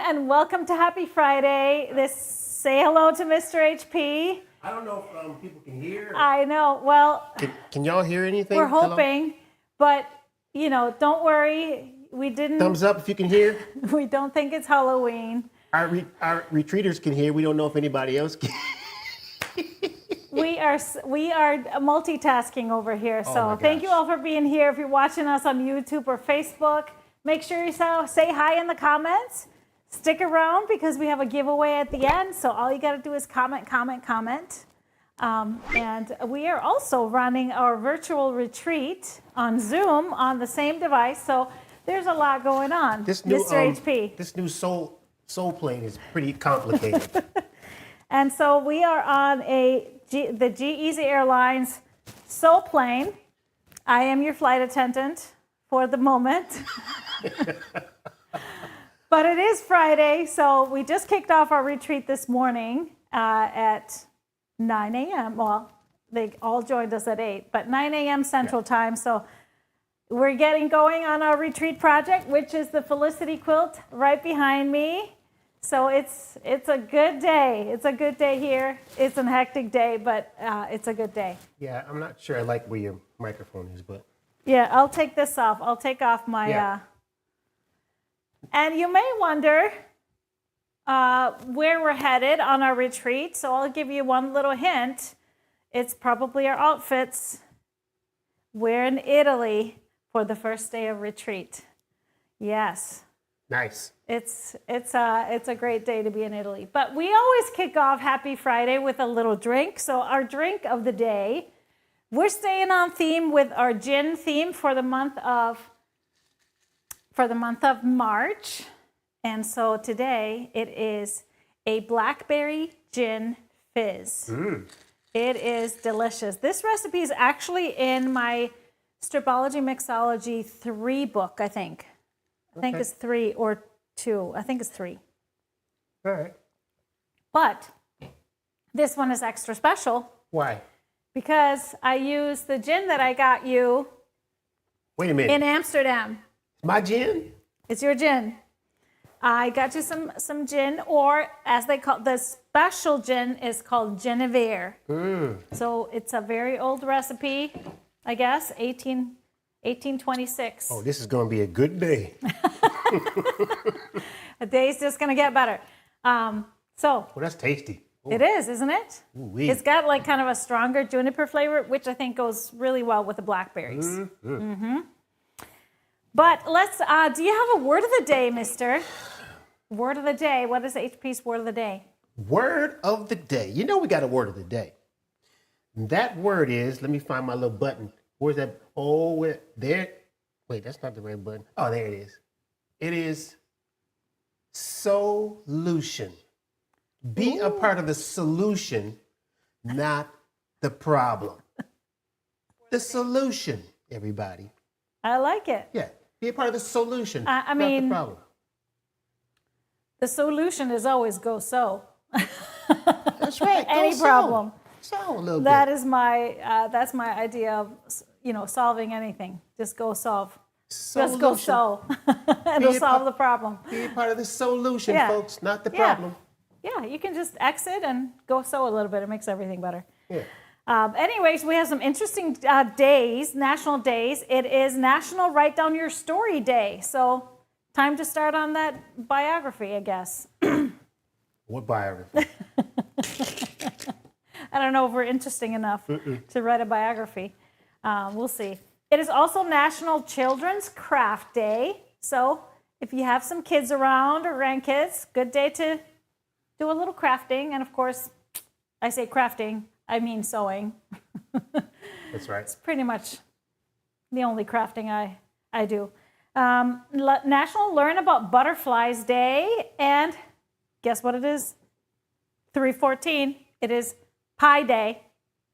and welcome to Happy Friday. Say hello to Mr. HP. I don't know if people can hear. I know. Well, can y'all hear anything? We're hoping, but don't worry. We didn't. Thumbs up if you can hear. We don't think it's Halloween. Our retreaters can hear. We don't know if anybody else can. We are multitasking over here. So thank you all for being here. If you're watching us on YouTube or Facebook, make sure you say hi in the comments. Stick around because we have a giveaway at the end. So all you got to do is comment. And we are also running our virtual retreat on Zoom on the same device. So there's a lot going on. Mr. HP. This new soul plane is pretty complicated. And so we are on the G-Easy Airlines Soul plane. I am your flight attendant for the moment. But it is Friday, so we just kicked off our retreat this morning at 9 a.m. Well, they all joined us at 8, but 9 a.m. Central Time. So we're getting going on our retreat project, which is the Felicity quilt right behind me. So it's a good day. It's a good day here. It's a hectic day, but it's a good day. Yeah, I'm not sure I like where your microphone is, but. Yeah, I'll take this off. I'll take off my... And you may wonder where we're headed on our retreat. So I'll give you one little hint. It's probably our outfits. We're in Italy for the first day of retreat. Yes. Nice. It's a great day to be in Italy. But we always kick off Happy Friday with a little drink. So our drink of the day, we're staying on theme with our gin theme for the month of March. And so today it is a Blackberry gin fizz. It is delicious. This recipe is actually in my Stripology Mixology 3 book, I think. I think it's 3 or 2. I think it's 3. All right. But this one is extra special. Why? Because I used the gin that I got you. Wait a minute. In Amsterdam. My gin? It's your gin. I got you some gin, or as they call the special gin is called Genevieve. So it's a very old recipe, I guess, 1826. Oh, this is going to be a good day. A day's just going to get better. Well, that's tasty. Ooh. It is, isn't it? Ooh-wee. It's got like kind of a stronger juniper flavor, which I think goes really well with the blackberries. But let's, do you have a word of the day, mister? Word of the day. What is HP's word of the day? Word of the day. You know we got a word of the day. And that word is, let me find my little button. Where's that? Oh, there. Wait, that's not the right button. Oh, there it is. It is Sewlution. Be a part of the solution, not the problem. The solution, everybody. I like it. Yeah. Be a part of the solution, I mean, not the problem. The solution is always go sew. That's right. Any problem. Sew a little bit. That's my idea of solving anything. Just go solve. Just go sew. And it'll solve the problem. Be a part of the solution, folks, not the problem. Yeah, you can just exit and go sew a little bit. It makes everything better. Yeah. Anyways, we have some interesting days, national days. It is National Write Down Your Story Day. So time to start on that biography, I guess. What biography? I don't know if we're interesting enough to write a biography. We'll see. It is also National Children's Craft Day. So if you have some kids around or grandkids, good day to do a little crafting. And of course, I say crafting, I mean sewing. That's right. It's pretty much the only crafting I do. National Learn About Butterflies Day. And guess what it is? 3/14. It is Pie Day.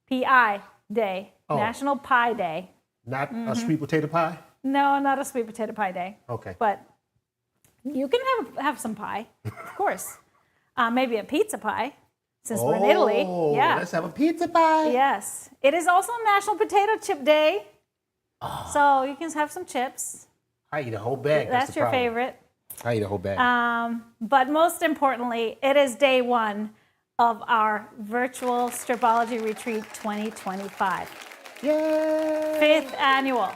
P-I Day. Oh. National Pie Day. Not a sweet potato pie? No, not a sweet potato pie day. Okay. But you can have some pie, of course. Maybe a pizza pie, since we're in Italy. Yeah. Let's have a pizza pie. Yes. It is also National Potato Chip Day. Oh. So you can have some chips. I eat a whole bag. That's your favorite. I eat a whole bag. But most importantly, it is day one of our virtual Stripology Retreat 2025. Yay! 5th annual.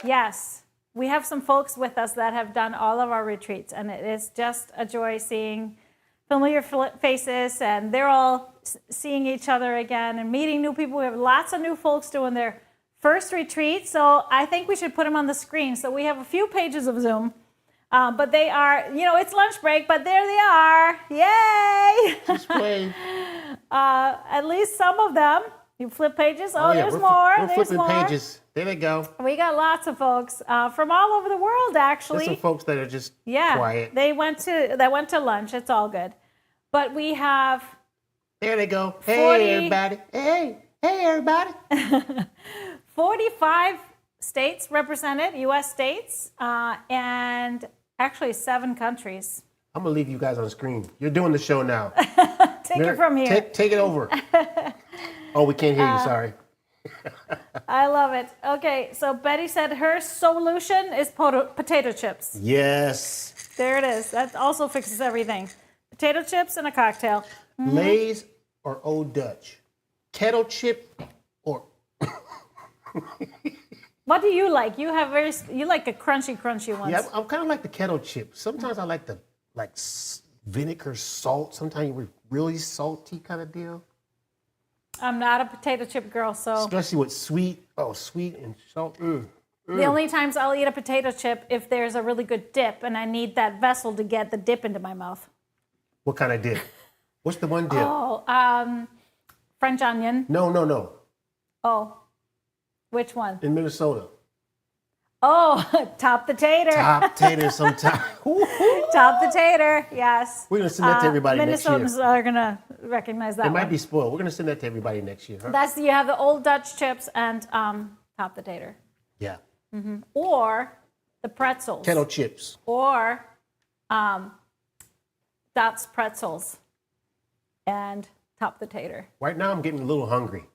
Yes, we have some folks with us that have done all of our retreats, and it is just a joy seeing familiar faces, and they're all seeing each other again and meeting new people. We have lots of new folks doing their first retreat, so I think we should put them on the screen. So we have a few pages of Zoom, but they are, it's lunch break, but there they are. Yay! Just wait. At least some of them. You flip pages. Oh, yeah, there's we're more. We're There's flipping more. pages. There they go. We got lots of folks from all over the world, actually. There's some folks that are just Yeah, quiet. they went to lunch. It's all good. But we have There they go. 40 Hey, everybody. Hey, everybody. 45 states represented, U.S. states, and actually 7 countries. I'm going to leave you guys on the screen. You're doing the show now. Take it from here. Take it over. Oh, we can't hear you. Sorry. I love it. Okay, so Betty said her solution is potato chips. Yes. There it is. That also fixes everything. Potato chips and a cocktail. Lay's or Old Dutch? Kettle chip or... What do you like? You like the crunchy ones. Yeah, I'm kind of like the kettle chip. Sometimes I like the vinegar, salt. Sometimes you're really salty kind of deal. I'm not a potato chip girl, so Especially with sweet and salt. the only times I'll eat a potato chip if there's a really good dip and I need that vessel to get the dip into my mouth. What kind of dip? What's the one dip? Oh, French onion. No. Oh, which one? In Minnesota. Oh, top the tater. Top tater sometimes. Top the tater, yes. We're going to send that to everybody next year. Minnesotans are going to recognize that It might one. be spoiled. We're going to send that to everybody next year. Huh? You have the Old Dutch chips and top the tater. Yeah. Or the pretzels. Kettle chips. Or Dot's pretzels and top the tater. Right now I'm getting a little hungry.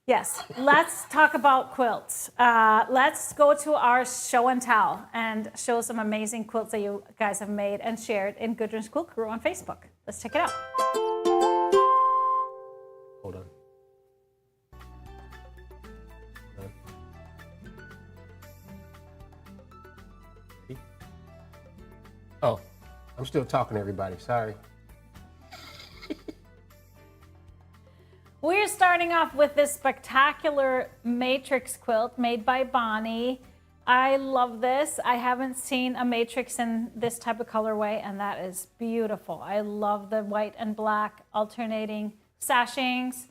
Yes, let's talk about quilts. Let's go to our show and tell and show some amazing quilts that you guys have made and shared in Gudrun's Quilt Crew on Facebook. Let's check it out. Hold on. Ready? Oh, I'm still talking to everybody. Sorry. We're starting off with this spectacular matrix quilt made by Bonnie. I love this. I haven't seen a matrix in this type of colorway, and that is beautiful. I love the white and black alternating sashings.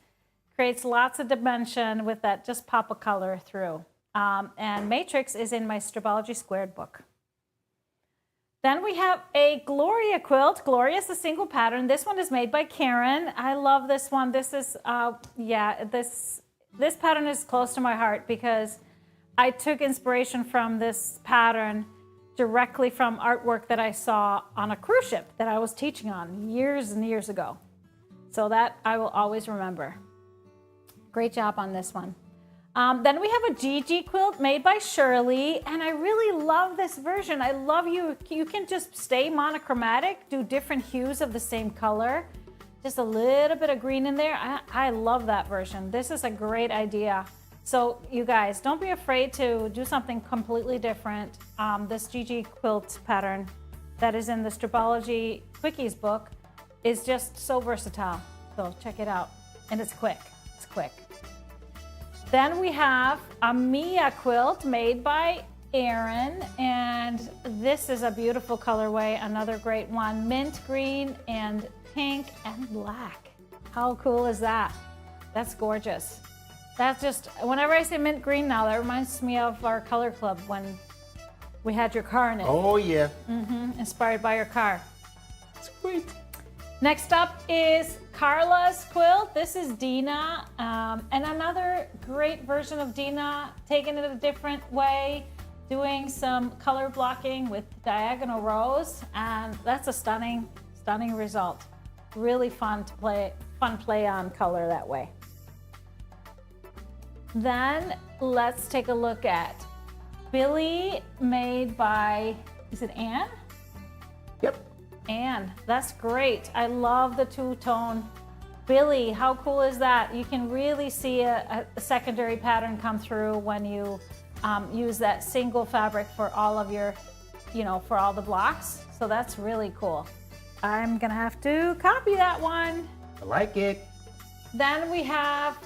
Creates lots of dimension with that just pop of color through. And matrix is in my Stripology Squared book. Then we have a Gloria quilt. Gloria is a single pattern. This one is made by Karen. I love this one. This is, this pattern is close to my heart because I took inspiration from this pattern directly from artwork that I saw on a cruise ship that I was teaching on years and years ago. So that I will always remember. Great job on this one. Then we have a Gigi quilt made by Shirley, and I really love this version. I love you can just stay monochromatic, do different hues of the same color, just a little bit of green in there. I love that version. This is a great idea. So you guys, don't be afraid to do something completely different. This Gigi quilt pattern that is in the Stripology Quickies book is just so versatile. So check it out. And it's quick. It's quick. Then we have a Mia quilt made by Erin, and this is a beautiful colorway, another great one. Mint green and pink and black. How cool is that? That's gorgeous. That's just, whenever I say mint green now, that reminds me of our color club when we had your car in it. Oh, yeah. Inspired by your car. Sweet. Next up is Carla's quilt. This is Dina, and another great version of Dina, taking it a different way, doing some color blocking with diagonal rows, and that's a stunning result. Really fun play on color that way. Then let's take a look at Billy, made by, is it Anne? And that's great. I love the two-tone. Billy, how cool is that? You can really see a secondary pattern come through when you use that single fabric for all of your, for all the blocks. So that's really cool. I'm gonna have to copy that one. I like it. Then we have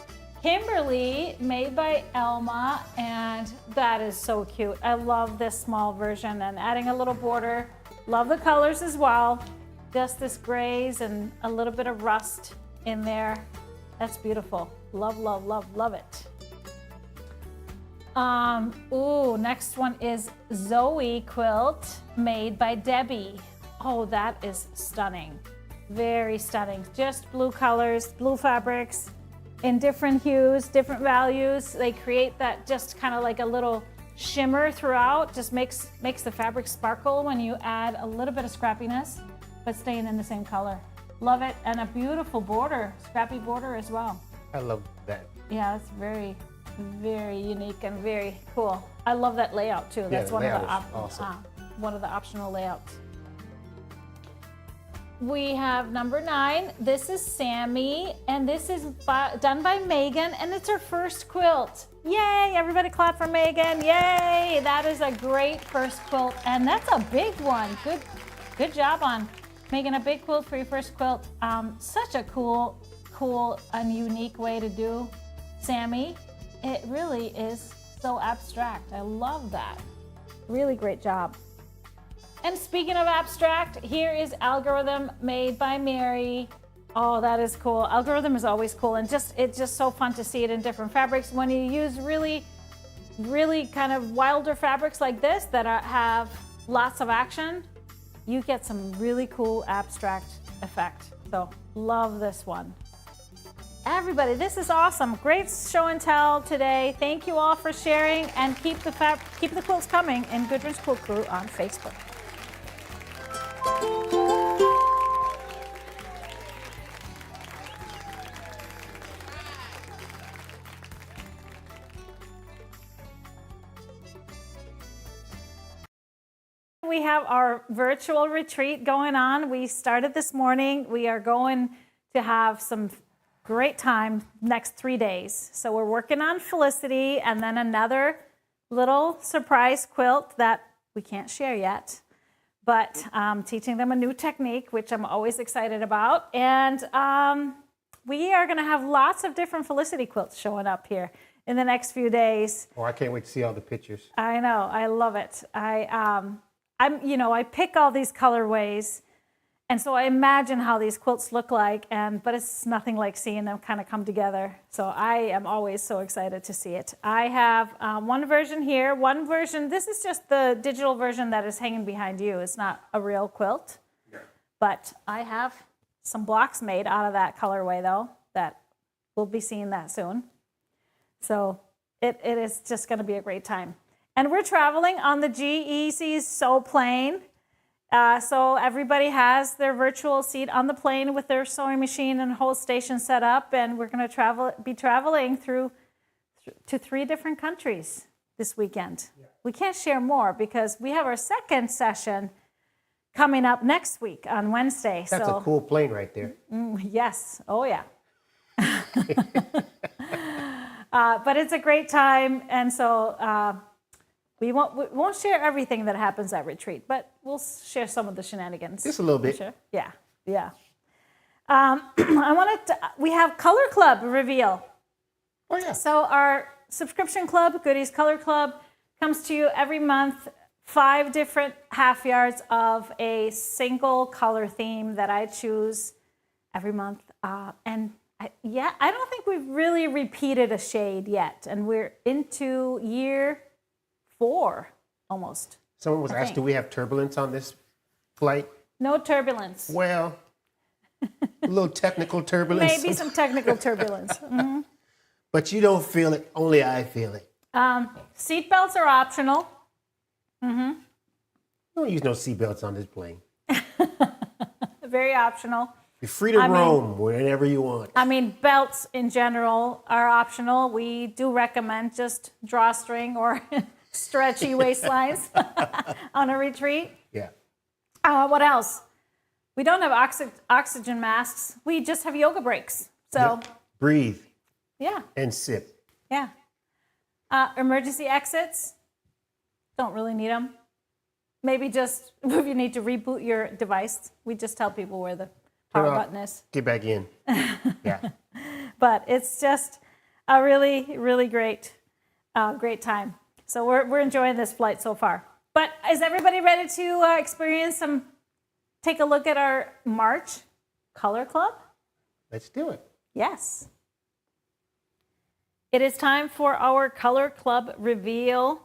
Kimberly, made by Elma, and that is so cute. I love this small version and adding a little border. Love the colors as well. Just this grays and a little bit of rust in there. That's beautiful. Love, love, love, love it. Ooh, next one is Zoe quilt, made by Debbie. Oh, that is stunning. Very stunning. Just blue colors, blue fabrics in different hues, different values. They create that just kind of like a little shimmer throughout. Just makes the fabric sparkle when you add a little bit of scrappiness, but staying in the same color. Love it. And a beautiful border, scrappy border as well. I love that. Yeah, it's very, very unique and very cool. I love that layout too. That's one of the awesome. One of the optional layouts. We have number 9. This is Sammy, and this is done by Megan, and it's her first quilt. Yay! Everybody clap for Megan. Yay! That is a great first quilt, and that's a big one. Good job on making a big quilt for your first quilt. Such a cool and unique way to do Sammy. It really is so abstract. I love that. Really great job. And speaking of abstract, here is Algorithm, made by Mary. Oh, that is cool. Algorithm is always cool, and it's just so fun to see it in different fabrics. When you use really kind of wilder fabrics like this that have lots of action, you get some really cool abstract effect. So love this one. Everybody, this is awesome. Great show and tell today. Thank you all for sharing, and keep the quilts coming in Gudrun's Quilt Crew on Facebook. We have our virtual retreat going on. We started this morning. We are going to have some great time next 3 days. So we're working on Felicity and then another little surprise quilt that we can't share yet, but teaching them a new technique, which I'm always excited about. And we are going to have lots of different Felicity quilts showing up here in the next few days. Oh, I can't wait to see all the pictures. I know, I love it. I pick all these colorways, and so I imagine how these quilts look like, but it's nothing like seeing them kind of come together. So I am always so excited to see it. I have one version here, one version. This is just the digital version that is hanging behind you. It's not a real quilt, but I have some blocks made out of that colorway though, that we'll be seeing that soon. So it is just going to be a great time. And we're traveling on the GEC's Sew plane. So everybody has their virtual seat on the plane with their sewing machine and whole station set up. And we're going to be traveling to 3 different countries this weekend. Yeah. We can't share more because we have our second session coming up next week on Wednesday. That's a cool plane right there. Yes. Oh, yeah. But it's a great time. And so we won't share everything that happens at retreat, but we'll share some of the shenanigans. Just a little bit. Sure. Yeah. We have Color Club reveal. Oh, yeah. So our subscription club, Goodies Color Club, comes to you every month. 5 different half yards of a single color theme that I choose every month. I don't think we've really repeated a shade yet, and we're into year 4 almost. Someone was asked, do we have turbulence on this flight? No turbulence. Well, a little technical turbulence. Maybe some technical turbulence. Mm-hmm. But you don't feel it, only I feel it. Seat belts are optional. Mm-hmm. Don't use no seatbelts on this plane. Very optional. You're free to roam whenever you want. Belts in general are optional. We do recommend just drawstring or stretchy waistlines on a retreat. Yeah. What else? We don't have oxygen masks. We just have yoga breaks. So, Yep. Breathe yeah, and sip. yeah. Emergency exits, don't really need them. Maybe just if you need to reboot your device, we just tell people where the power button is. Get back in. Yeah. But it's just a really, really great time. So we're enjoying this flight so far. But is everybody ready to take a look at our March Color Club? Let's do it. Yes. It is time for our Color Club reveal.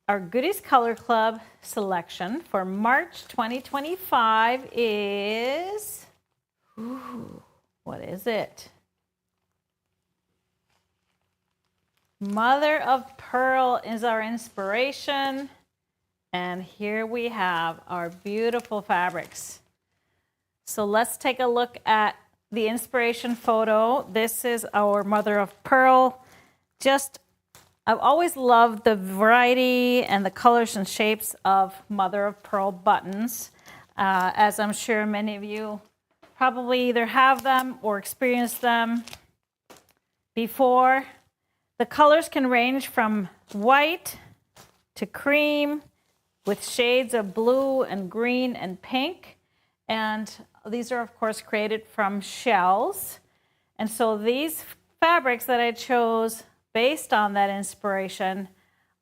Our Goodies Color Club selection for March 2025 is, what is it? Mother of Pearl is our inspiration. And here we have our beautiful fabrics. So let's take a look at the inspiration photo. This is our Mother of Pearl. I've always loved the variety and the colors and shapes of Mother of Pearl buttons. As I'm sure many of you probably either have them or experienced them before. The colors can range from white to cream with shades of blue and green and pink. And these are, of course, created from shells. And so these fabrics that I chose based on that inspiration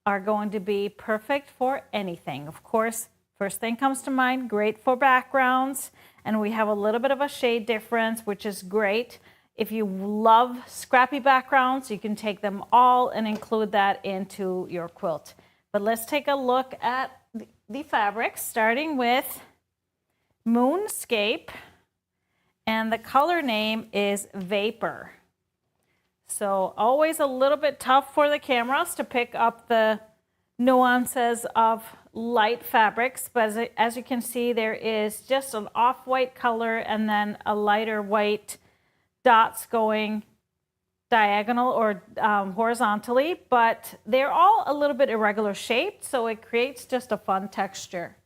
are going to be perfect for anything. Of course, first thing comes to mind, great for backgrounds. And we have a little bit of a shade difference, which is great. If you love scrappy backgrounds, you can take them all and include that into your quilt. But let's take a look at the fabrics, starting with Moonscape. And the color name is Vapor. So always a little bit tough for the cameras to pick up the nuances of light fabrics, but as you can see, there is just an off-white color and then a lighter white dots going diagonal or horizontally, but they're all a little bit irregular shaped, so it creates just a fun texture.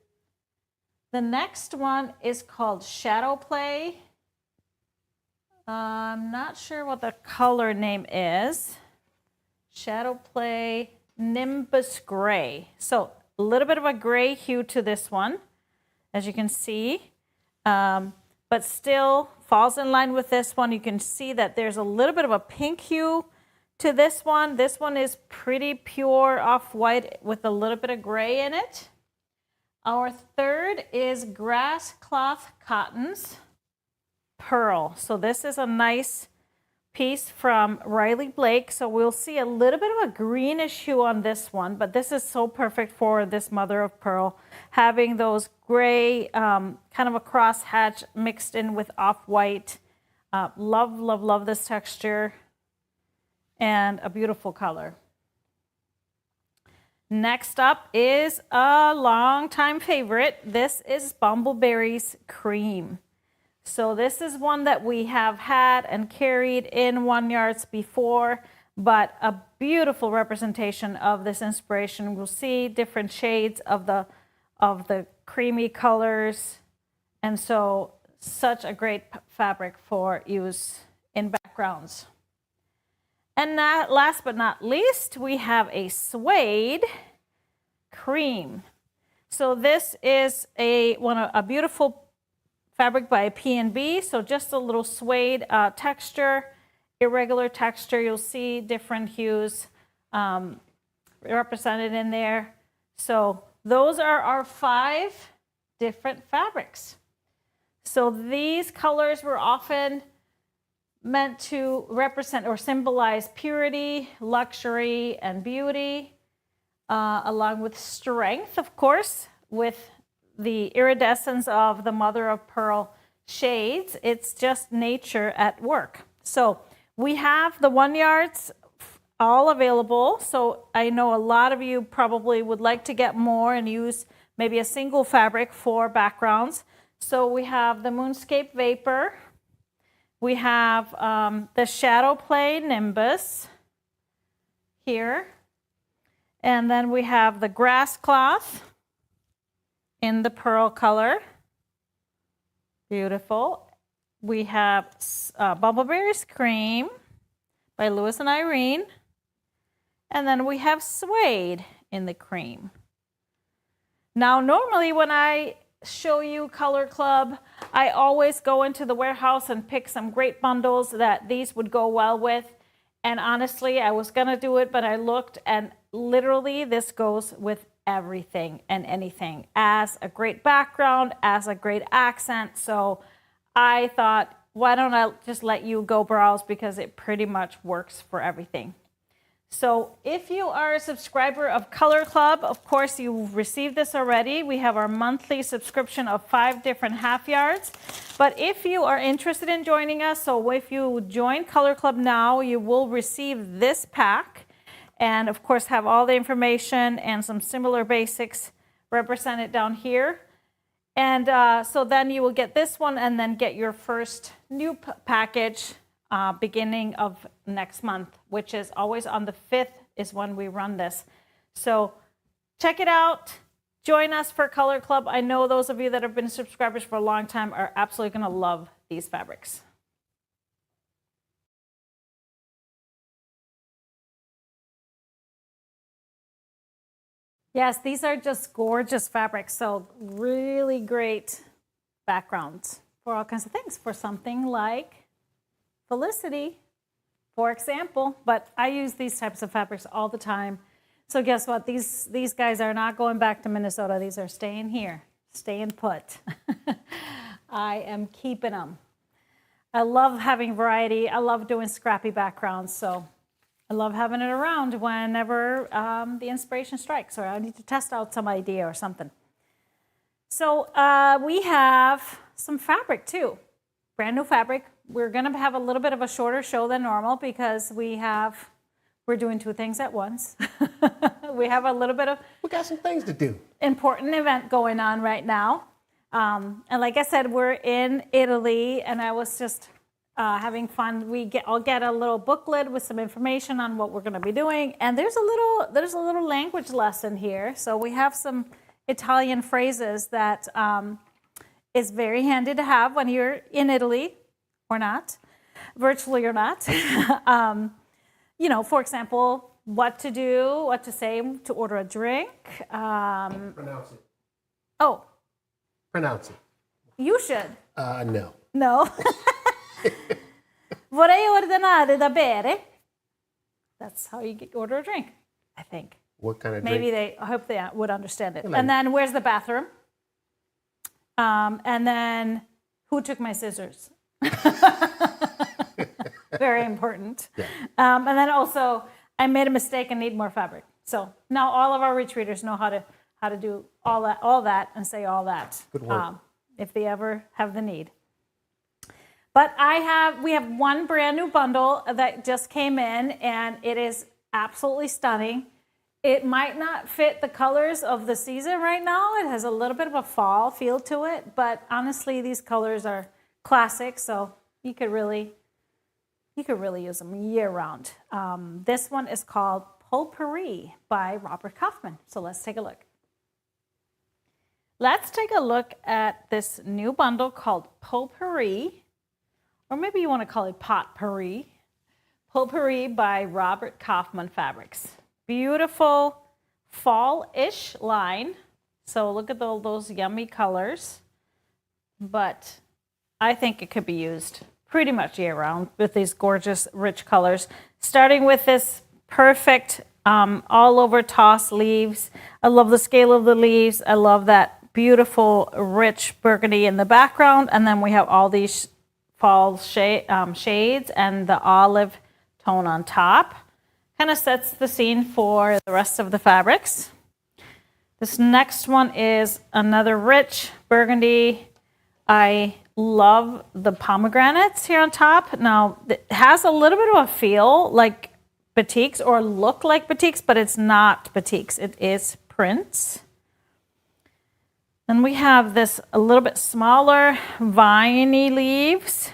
The next one is called Shadow Play. I'm not sure what the color name is. Shadow Play Nimbus Gray. So a little bit of a gray hue to this one, as you can see, but still falls in line with this one. You can see that there's a little bit of a pink hue to this one. This one is pretty pure off-white with a little bit of gray in it. Our third is Grass Cloth Cottons Pearl. So this is a nice piece from Riley Blake. So we'll see a little bit of a greenish hue on this one, but this is so perfect for this Mother of Pearl, having those gray, kind of a crosshatch mixed in with off-white. Love, love, love this texture and a beautiful color. Next up is a longtime favorite. This is Bumbleberry's Cream. So this is one that we have had and carried in 1 yards before, but a beautiful representation of this inspiration. We'll see different shades of the creamy colors, and so such a great fabric for use in backgrounds. And last but not least, we have a Suede Cream. So this is a beautiful fabric by P&B, so just a little suede texture, irregular texture. You'll see different hues represented in there. So those are our 5 different fabrics. So these colors were often meant to represent or symbolize purity, luxury, and beauty, along with strength, of course, with the iridescence of the Mother of Pearl shades. It's just nature at work. So we have the 1 yards all available. So I know a lot of you probably would like to get more and use maybe a single fabric for backgrounds. So we have the Moonscape Vapor. We have the Shadow Play Nimbus here. And then we have the Grass Cloth in the pearl color. Beautiful. We have Bumbleberry's Cream by Lewis and Irene. And then we have Suede in the cream. Now, normally when I show you Color Club, I always go into the warehouse and pick some great bundles that these would go well with. And honestly, I was gonna do it, but I looked and literally this goes with everything and anything as a great background, as a great accent. So I thought, why don't I just let you go browse, because it pretty much works for everything. So if you are a subscriber of Color Club, of course you've received this already. We have our monthly subscription of 5 different half yards. But if you are interested in joining us, so if you join Color Club now, you will receive this pack. And of course have all the information and some similar basics represented down here. And so then you will get this one and then get your first new package beginning of next month, which is always on the 5th is when we run this. So check it out. Join us for Color Club. I know those of you that have been subscribers for a long time are absolutely going to love these fabrics. Yes, these are just gorgeous fabrics. So really great backgrounds for all kinds of things. For something like Felicity, for example, but I use these types of fabrics all the time. So guess what? These guys are not going back to Minnesota. These are staying here, staying put. I am keeping them. I love having variety. I love doing scrappy backgrounds. So I love having it around whenever the inspiration strikes or I need to test out some idea or something. So we have some fabric too, brand new fabric. We're gonna have a little bit of a shorter show than normal because we're doing 2 things at once. We have a little bit of... We got some things to do. Important event going on right now. And like I said, we're in Italy and I was just having fun. I'll get a little booklet with some information on what we're gonna be doing. And there's a little language lesson here. So we have some Italian phrases that is very handy to have when you're in Italy. Or not, virtually or not. You know, for example, what to do, what to say to order a drink. Pronounce it. Oh. Pronounce it. You should. No. No. Vorrei ordinare da bere. That's how you order a drink, I think. What kind of drink? Maybe I hope they would understand it. And then where's the bathroom? And then who took my scissors? Very important. Yeah. And then also, I made a mistake and need more fabric. So now all of our retreaters know how to do all that and say all that. Good work. If they ever have the need. But we have one brand new bundle that just came in and it is absolutely stunning. It might not fit the colors of the season right now. It has a little bit of a fall feel to it, but honestly, these colors are classic, so you could really use them year round. This one is called Potpourri by Robert Kaufmann. So let's take a look. Let's take a look at this new bundle called Potpourri, or maybe you want to call it Potpourri. Potpourri by Robert Kaufmann Fabrics. Beautiful fall-ish line. So look at those yummy colors. But I think it could be used pretty much year-round with these gorgeous, rich colors. Starting with this perfect all-over toss leaves. I love the scale of the leaves. I love that beautiful, rich burgundy in the background. And then we have all these fall shades and the olive tone on top. Kind of sets the scene for the rest of the fabrics. This next one is another rich burgundy. I love the pomegranates here on top. Now, it has a little bit of a feel like batiks or look like batiks, but it's not batiks. It is prints. Then we have this a little bit smaller viney leaves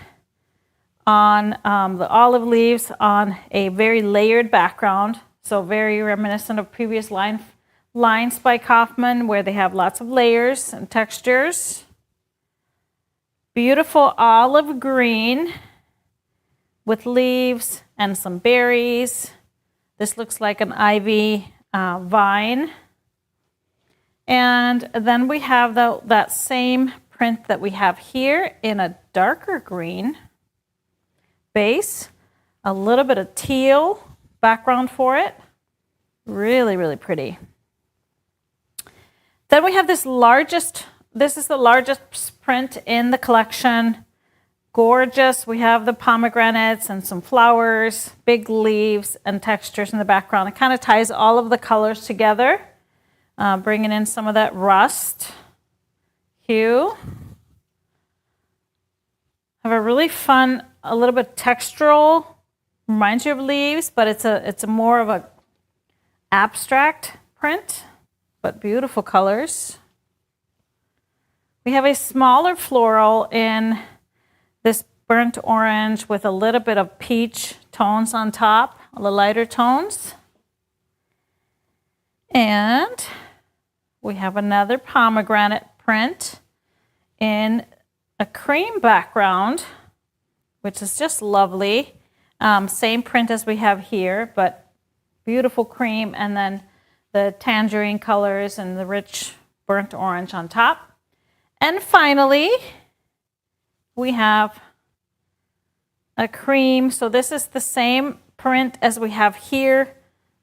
on the olive leaves on a very layered background. So very reminiscent of previous lines by Kaufmann where they have lots of layers and textures. beautiful olive green with leaves and some berries. This looks like an ivy vine. And then we have that same print that we have here in a darker green base, a little bit of teal background for it. Really, really pretty. Then we have this is the largest print in the collection. Gorgeous. We have the pomegranates and some flowers, big leaves and textures in the background. It kind of ties all of the colors together, bringing in some of that rust hue. Have a really fun, a little bit textural, reminds you of leaves, but it's a more of a abstract print, but beautiful colors. We have a smaller floral in this burnt orange with a little bit of peach tones on top, the lighter tones. And we have another pomegranate print in a cream background, which is just lovely. Same print as we have here, but beautiful cream, and then the tangerine colors and the rich burnt orange on top. And finally, we have a cream. So this is the same print as we have here,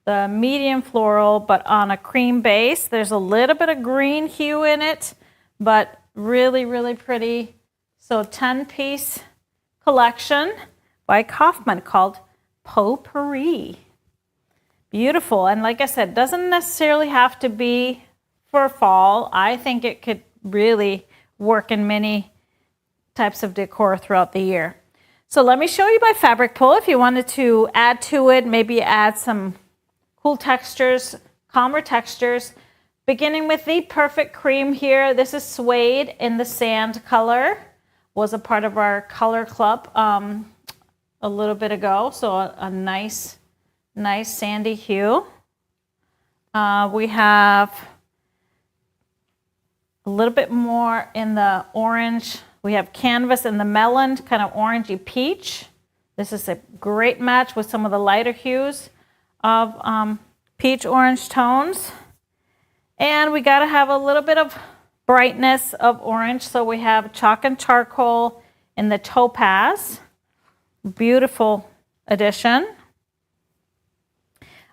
the medium floral, but on a cream base. There's a little bit of green hue in it, but really, really pretty. So 10-piece collection by Kaufmann called Potpourri. Beautiful. And like I said, doesn't necessarily have to be for fall. I think it could really work in many types of decor throughout the year. So let me show you my fabric pull. If you wanted to add to it, maybe add some cool textures, calmer textures. Beginning with the perfect cream here. This is suede in the sand color. Was a part of our color club a little bit ago. So a nice sandy hue. We have a little bit more in the orange. We have canvas in the melon, kind of orangey peach. This is a great match with some of the lighter hues of peach orange tones. And we got to have a little bit of brightness of orange. So we have chalk and charcoal in the topaz. Beautiful addition.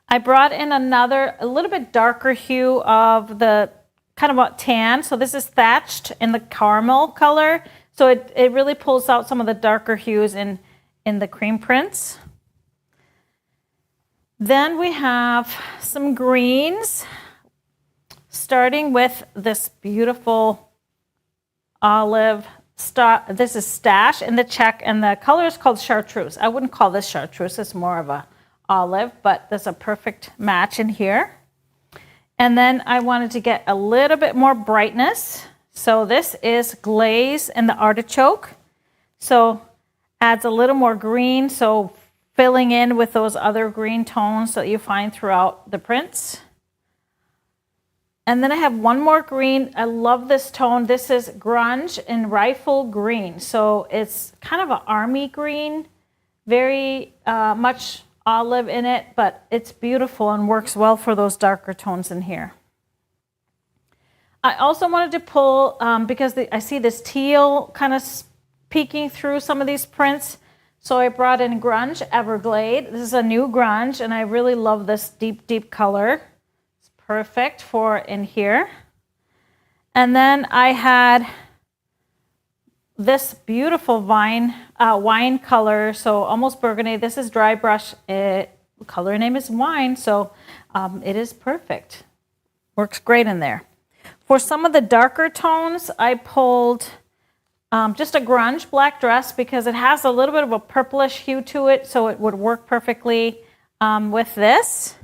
I brought in a little bit darker hue of the kind of a tan. So this is thatched in the caramel color. So it really pulls out some of the darker hues in the cream prints. Then we have some greens, starting with this beautiful olive. This is Stash in the check, and the color is called chartreuse. I wouldn't call this chartreuse. It's more of a olive, but there's a perfect match in here. And then I wanted to get a little bit more brightness. So this is Glaze in the artichoke. So adds a little more green, so filling in with those other green tones that you find throughout the prints. And then I have one more green. I love this tone. This is Grunge in Rifle Green. So it's kind of an army green, very much olive in it, but it's beautiful and works well for those darker tones in here. I also wanted to pull, because I see this teal kind of peeking through some of these prints, so I brought in Grunge Everglade. This is a new grunge, and I really love this deep, deep color. It's perfect for in here. And then I had this beautiful wine color, so almost burgundy. This is dry brush. Color name is wine, so it is perfect. Works great in there. For some of the darker tones, I pulled just a grunge black dress because it has a little bit of a purplish hue to it, so it would work perfectly with this.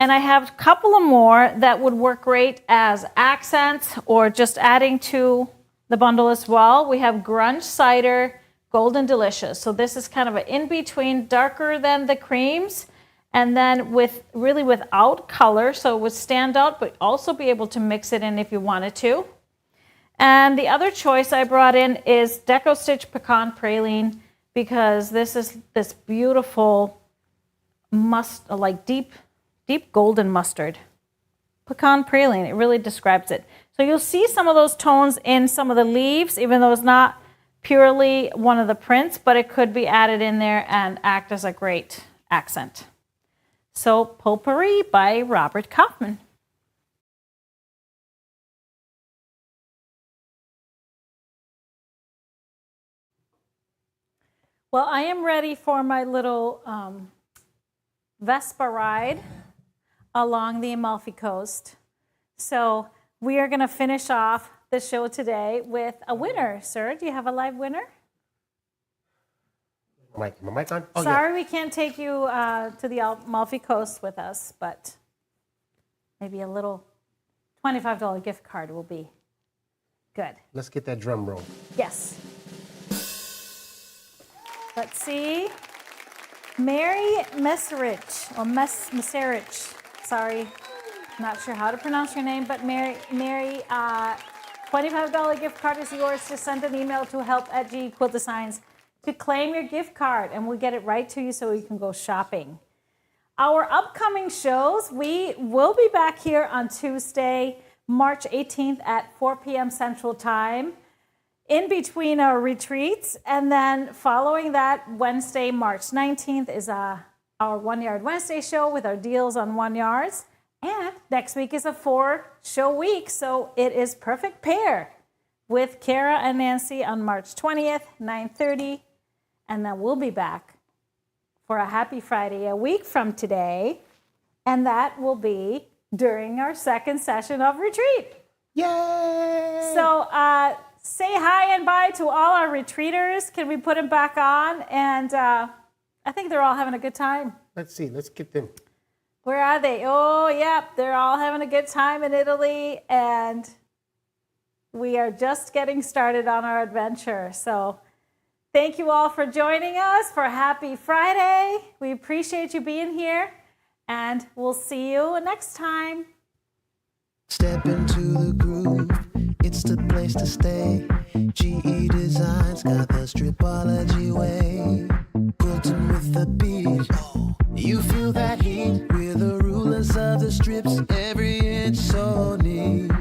And I have a couple of more that would work great as accents or just adding to the bundle as well. We have Grunge Cider Golden Delicious. So this is kind of an in-between, darker than the creams, and then without color, so it would stand out, but also be able to mix it in if you wanted to. And the other choice I brought in is Deco Stitch Pecan Praline, because this is this beautiful like deep golden mustard. Pecan Praline, it really describes it. So you'll see some of those tones in some of the leaves, even though it's not purely one of the prints, but it could be added in there and act as a great accent. So Potpourri by Robert Kaufmann. Well, I am ready for my little Vespa ride along the Amalfi Coast. So we are going to finish off the show today with a winner. Sir, do you have a live winner? My mic on? Oh, Sorry, yeah. we can't take you to the Amalfi Coast with us, but maybe a little $25 gift card will be good. Let's get that drum roll. Yes. Let's see. Mary Meserich, or Meserich. Sorry, not sure how to pronounce your name, but Mary, $25 gift card is yours. Just send an email to help@GQuiltDesigns to claim your gift card, and we'll get it right to you so you can go shopping. Our upcoming shows, we will be back here on Tuesday, March 18th at 4 p.m. Central Time, in between our retreats. And then following that, Wednesday, March 19th is our One Yard Wednesday show with our deals on 1 yards. And next week is a 4-show week, so it is perfect pair with Kara and Nancy on March 20th, 9:30. And then we'll be back for a Happy Friday a week from today. And that will be during our second session of retreat. Yay! So say hi and bye to all our retreaters. Can we put them back on? And I think they're all having a good time. Let's see. Let's get them. Where are they? Oh, yep. They're all having a good time in Italy. And we are just getting started on our adventure. So thank you all for joining us for Happy Friday. We appreciate you being here. And we'll see you next time. Step into the groove, it's the place to stay. GE Designs got the Stripology way. Quilting with the beat, you feel that heat. We're the rulers of the strips, every inch so neat.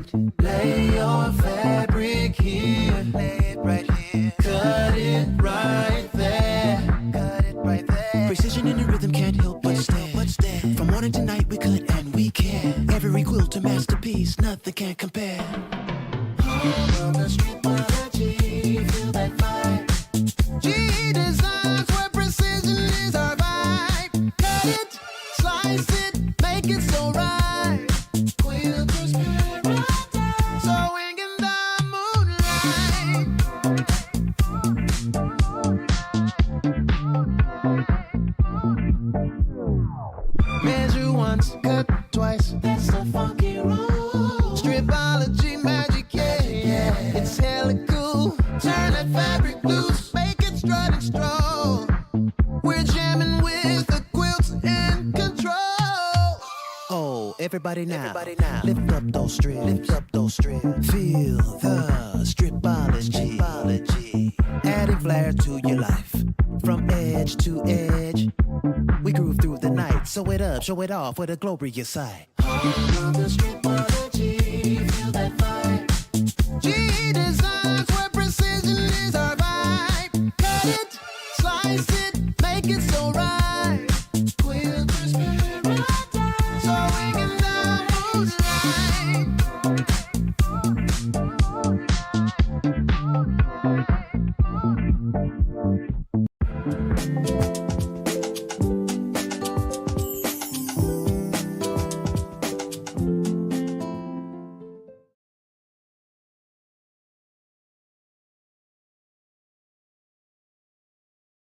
Lay your fabric here, lay it right here. Cut it right there, cut it right there. Precision in the rhythm can't help but stare. From morning to night we cut and we care. Every quilt a masterpiece, nothing can compare. Home of the Stripology, feel that vibe. GE Designs where precision is our vibe. Cut it, slice it, make it so right. Quilters paradise, sewing in the moonlight. Measure once, cut twice, that's the funky rule. Stripology magic, yeah. It's hella cool. Turn that fabric loose, make it strut and stroll. We're jamming with the quilts in control. Oh, everybody now, lift up those strips, Feel the stripology. Adding flair to your life, from edge to edge. We groove through the night, sew it up, show it off with a glorious sight. Home of the Stripology, feel that vibe. GE Design.